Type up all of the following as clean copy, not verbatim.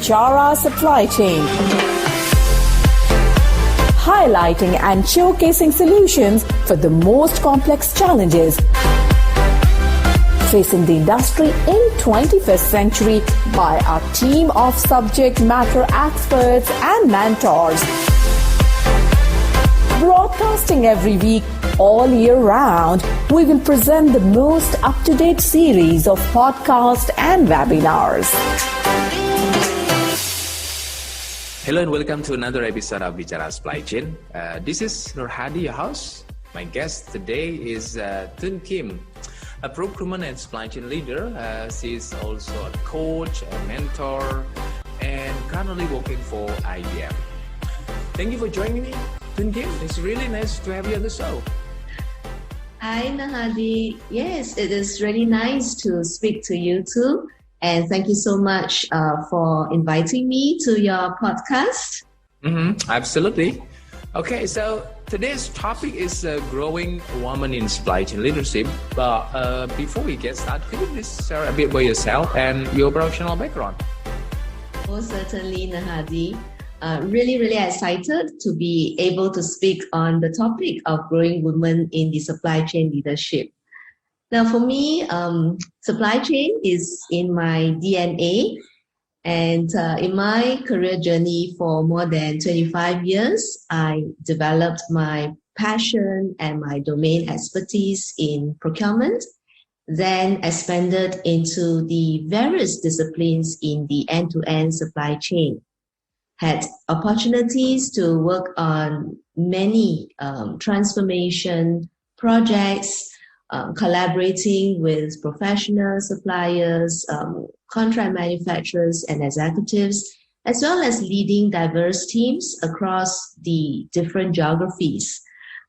HR supply chain, highlighting and showcasing solutions for the most complex challenges facing the industry in 21st century by our team of subject matter experts and mentors. Broadcasting every week, all year round, we will present the most up-to-date series of podcasts and webinars. Hello and welcome to another episode of Bicara Supply Chain. This is Nur Hadi, your host. My guest today is Tun Kim, a procurement and supply chain leader. She is also a coach, a mentor, and currently working for IBM. Thank you for joining me, Tun Kim. It's really nice to have you on the show. Hi, Nahadi. Yes, it is really nice to speak to you too. And thank you so much for inviting me to your podcast. Absolutely. Okay, so today's topic is growing women in supply chain leadership. But before we get started, could you please share a bit about yourself and your professional background? Oh, certainly, Nahadi. Really excited to be able to speak on the topic of growing women in the supply chain leadership. Now, for me, supply chain is in my DNA, and in my career journey for more than 25 years, I developed my passion and my domain expertise in procurement, then expanded into the various disciplines in the end-to-end supply chain. Had opportunities to work on many transformation projects, collaborating with professional suppliers, contract manufacturers and executives, as well as leading diverse teams across the different geographies.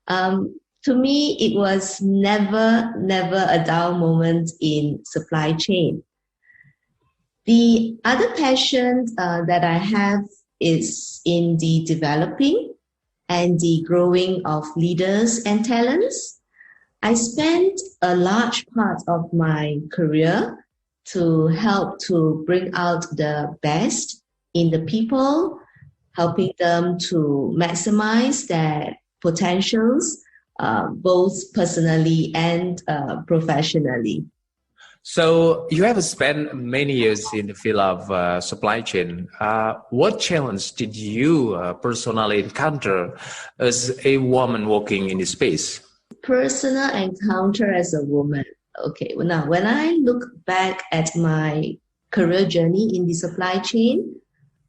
To me, it was never a dull moment in supply chain. The other passion that I have is in the developing and the growing of leaders and talents. I spent a large part of my career to help to bring out the best in the people, helping them to maximize their potentials, both personally and professionally. So you have spent many years in the field of supply chain. What challenge did you personally encounter as a woman working in this space? Personal encounter as a woman. Okay, well, now when I look back at my career journey in the supply chain,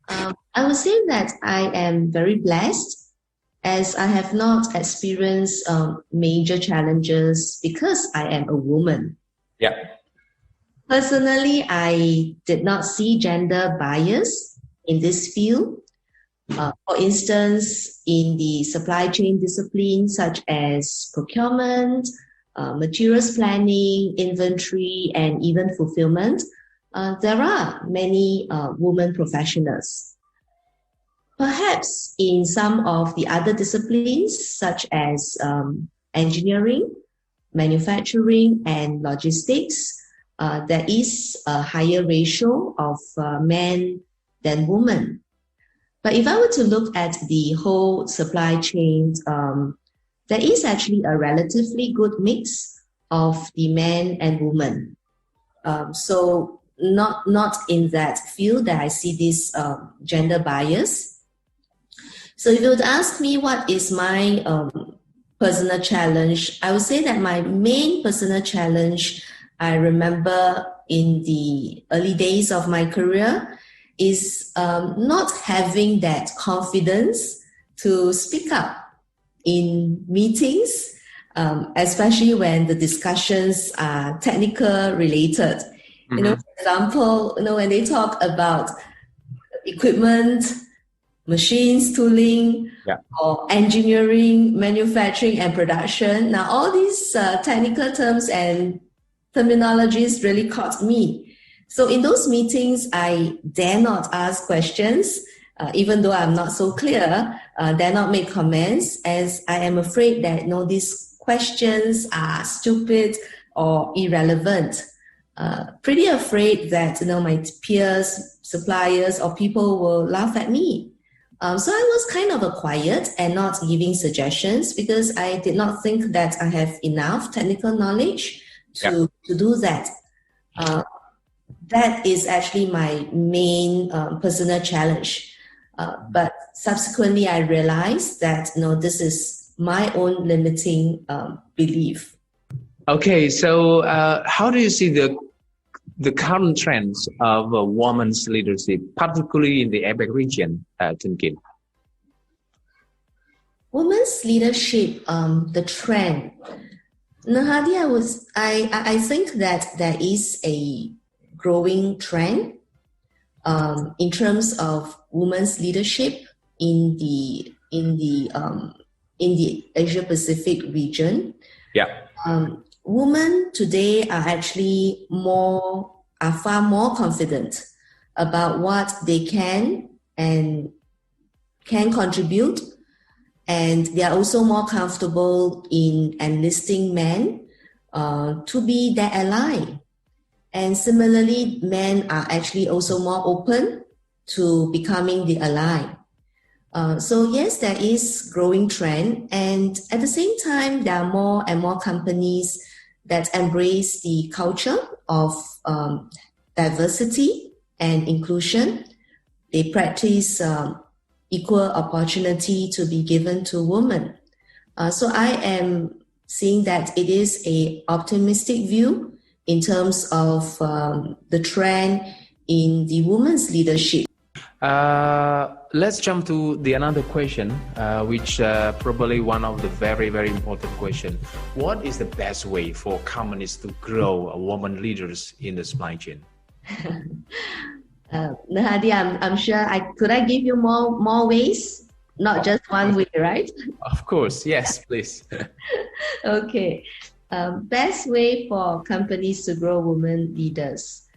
I would say that I am very blessed as I have not experienced major challenges because I am a woman. Yeah. Personally, I did not see gender bias in this field. For instance, in the supply chain disciplines such as procurement, materials planning, inventory, and even fulfillment, there are many women professionals. Perhaps in some of the other disciplines such as engineering, manufacturing, and logistics, there is a higher ratio of men than women. But if I were to look at the whole supply chain, there is actually a relatively good mix of the men and women. So not in that field that I see this gender bias. So if you would ask me what is my personal challenge, I would say that my main personal challenge I remember in the early days of my career is not having that confidence to speak up in meetings, especially when the discussions are technical related. Mm-hmm. For example, when they talk about equipment, machines, tooling, or engineering, manufacturing, and production. Now, all these technical terms and terminologies really caught me. So in those meetings, I dare not ask questions, even though I'm not so clear, dare not make comments, as I am afraid that these questions are stupid or irrelevant. pretty afraid that my peers, suppliers, or people will laugh at me. So I was kind of quiet and not giving suggestions because I did not think that I have enough technical knowledge to do that. That is actually my main personal challenge. But subsequently, I realized that this is my own limiting belief. Okay, so how do you see the current trends of women's leadership, particularly in the APEC region, Tun Kim? Women's leadership, the trend. Nahadi, I think that there is a growing trend in terms of women's leadership in the Asia Pacific region. Yeah. Women today are actually far more confident about what they can and can contribute, and they are also more comfortable in enlisting men to be their ally. And similarly, men are actually also more open to becoming the ally. So yes, there is growing trend, and at the same time, there are more and more companies that embrace the culture of diversity and inclusion. They practice equal opportunity to be given to women. So I am seeing that it is an optimistic view in terms of the trend in the women's leadership. Let's jump to the another question, which probably one of the very, very important question. What is the best way for companies to grow women leaders in the supply chain? Nahadi, I'm sure could I give you more ways, not just one way, right? Of course, yes, please. Okay. Best way for companies to grow women leaders.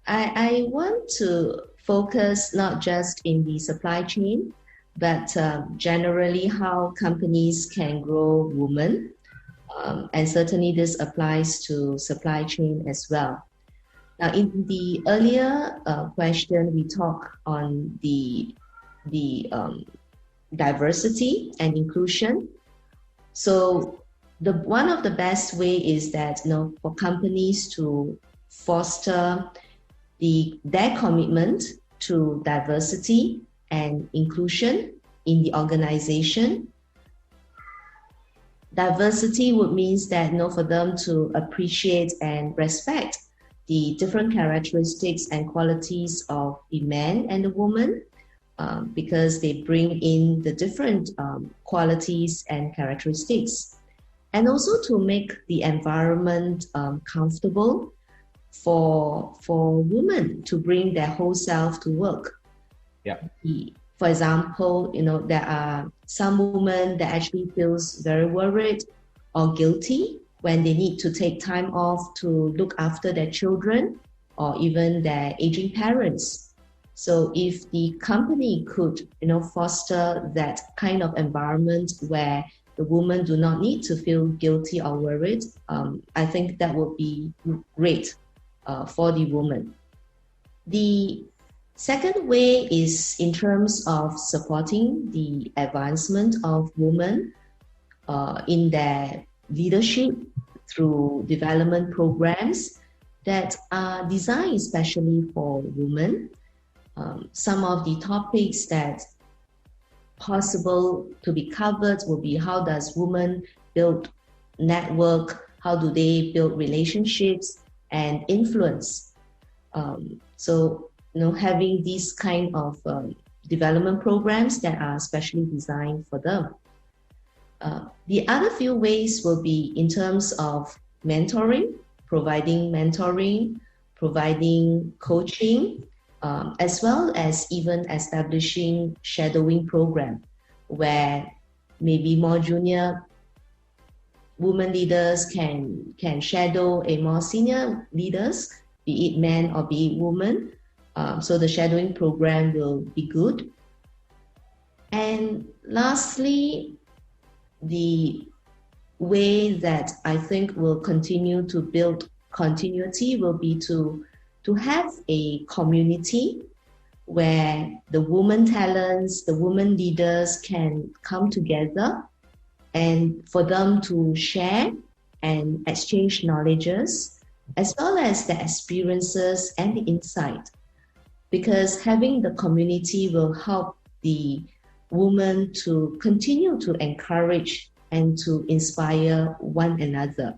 I want to focus not just in the supply chain, but generally how companies can grow women. And certainly this applies to supply chain as well. Now, in the earlier question, we talked on the diversity and inclusion. So one of the best way is that for companies to foster their commitment to diversity and inclusion in the organization. Diversity would mean that for them to appreciate and respect the different characteristics and qualities of the man and the woman, because they bring in the different qualities and characteristics, and also to make the environment comfortable for women to bring their whole self to work. Yeah. For example, there are some women that actually feels very worried or guilty when they need to take time off to look after their children or even their aging parents. So if the company could, foster that kind of environment where the women do not need to feel guilty or worried, I think that would be great for the woman. The second way is in terms of supporting the advancement of women in their leadership through development programs that are designed especially for women. Some of the topics that possible to be covered will be how does women build network, how do they build relationships and influence. So having these kind of development programs that are specially designed for them. The other few ways will be in terms of mentoring, providing coaching, as well as even establishing shadowing program where maybe more junior women leaders can shadow a more senior leaders, be it men or be it women. So the shadowing program will be good. And lastly, the way that I think will continue to build continuity will be to have a community where the women talents, the women leaders can come together and for them to share and exchange knowledges as well as the experiences and the insight. Because having the community will help the women to continue to encourage and to inspire one another.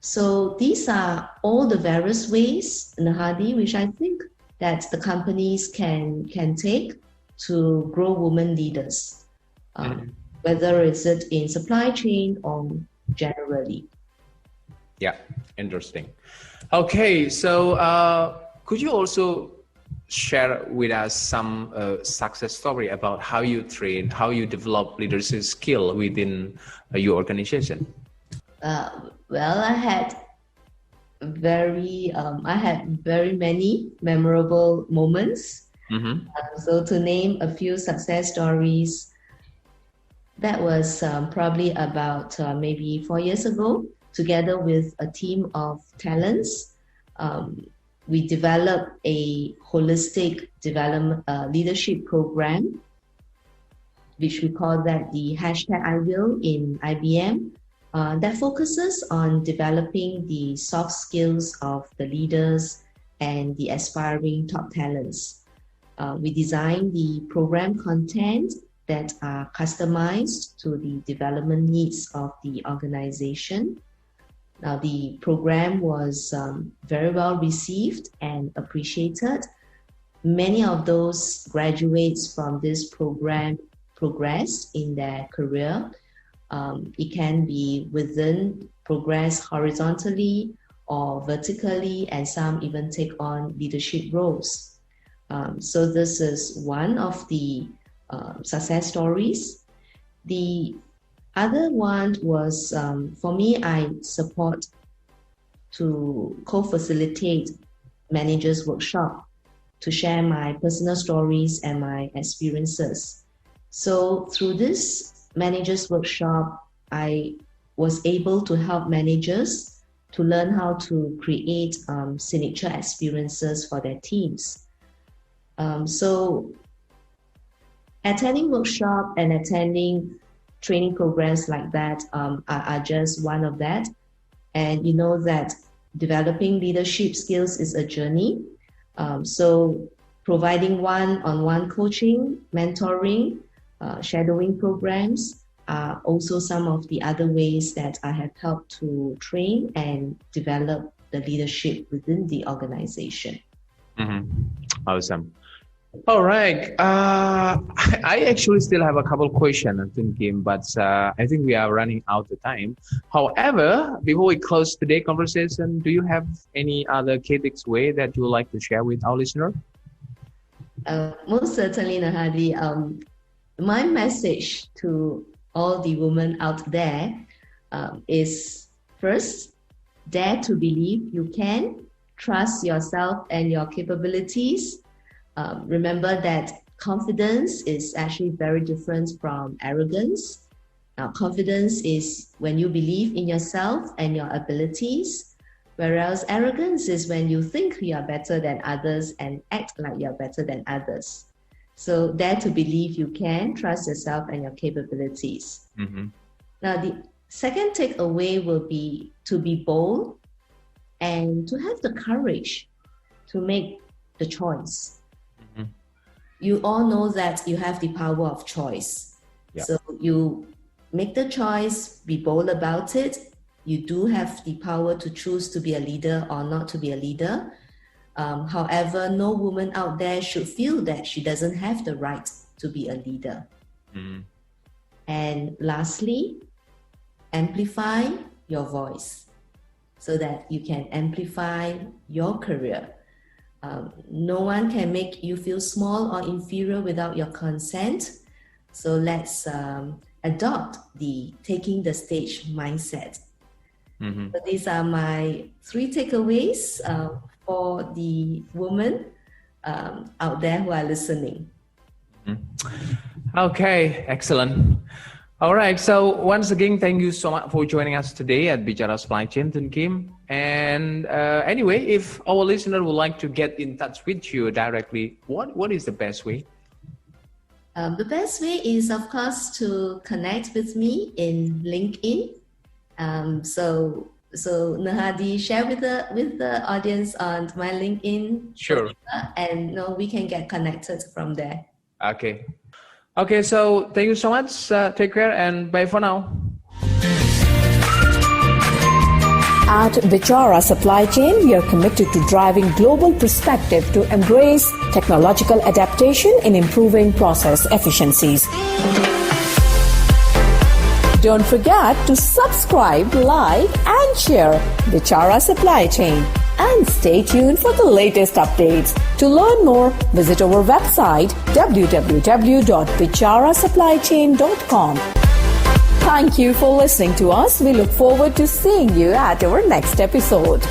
So these are all the various ways, Nahadi, which I think that the companies can take to grow women leaders, whether it's it in supply chain or generally. Yeah, interesting. Okay, so could you also share with us some success story about how you train, how you develop leadership skill within your organization? Well, I had very many memorable moments. So to name a few success stories, that was probably about maybe 4 years ago. Together with a team of talents, we developed a holistic development leadership program, which we call that the #IWILL in IBM. That focuses on developing the soft skills of the leaders and the aspiring top talents. We design the program content that are customized to the development needs of the organization. Now, the program was very well received and appreciated. Many of those graduates from this program progressed in their career. It can be progress horizontally or vertically, and some even take on leadership roles. So this is one of the success stories. The other one was, for me, I support to co-facilitate managers workshop to share my personal stories and my experiences. So through this managers workshop, I was able to help managers to learn how to create signature experiences for their teams. So attending workshop and attending training programs like that are just one of that. And you know that developing leadership skills is a journey. So providing one-on-one coaching, mentoring, shadowing programs are also some of the other ways that I have helped to train and develop the leadership within the organization. Awesome. All right. I actually still have a couple questions, Tun Kim, but I think we are running out of time. However, before we close today's conversation, do you have any other key takeaway that you would like to share with our listener? Most certainly, Nahadi. My message to all the women out there is first, dare to believe you can, trust yourself and your capabilities. Remember that confidence is actually very different from arrogance. Now, confidence is when you believe in yourself and your abilities, whereas arrogance is when you think you are better than others and act like you're better than others. So dare to believe you can, trust yourself and your capabilities. Now, the second takeaway will be to be bold and to have the courage to make the choice. You all know that you have the power of choice. Yeah. So you make the choice, be bold about it. You do have the power to choose to be a leader or not to be a leader. However, no woman out there should feel that she doesn't have the right to be a leader. And lastly, amplify your voice so that you can amplify your career. No one can make you feel small or inferior without your consent. So let's adopt the taking the stage mindset. So these are my 3 takeaways for the women out there who are listening. Okay, excellent. All right. So once again, thank you so much for joining us today at Bicara Supply Chain, Tun Kim. And anyway, if our listener would like to get in touch with you directly, what is the best way? The best way is, of course, to connect with me in LinkedIn. So Nurhadi, share with the audience on my LinkedIn. Sure. And we can get connected from there. Okay, so thank you so much. Take care and bye for now. At Bicara Supply Chain, we are committed to driving global perspective to embrace technological adaptation in improving process efficiencies. Don't forget to subscribe, like, and share Bicara Supply Chain. And stay tuned for the latest updates. To learn more, visit our website www.bicharasupplychain.com. Thank you for listening to us. We look forward to seeing you at our next episode.